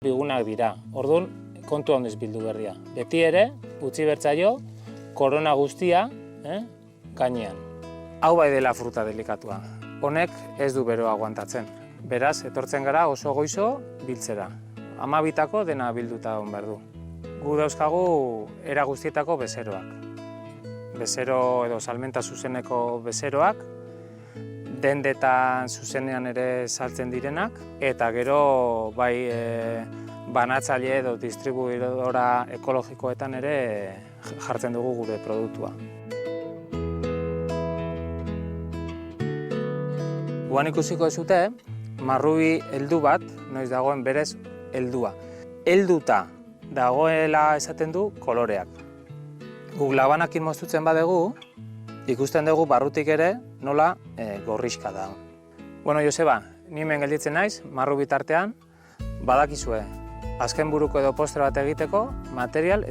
bigunak dira. Orduan, kontu handiz bildu berria. Beti ere, utzi bertzaio, korona guztia, gainean. Hau bai dela fruta delikatua. Honek ez du beroa aguantatzen. Beraz, etortzen gara oso goizo biltzera. 12 dena bilduta egon behar du. Gu dauzkagu era guztietako bezeroak. Bezero edo salmenta zuzeneko bezeroak, dendetan zuzenean ere saltzen direnak, eta gero bai banatzaile edo distribuidora ekologikoetan ere jartzen dugu gure produktua. Guan ikusiko ezute, marrubi heldu bat, noiz dagoen berez heldua. Helduta dagoela esaten du koloreak. Guk labanakin moztutzen badegu, ikusten dugu barrutik ere nola gorrixka da. Bueno, Joseba, ni hemen gelditzen naiz, marrubi tartean, badakizue, azken buruko edo postre bat egiteko material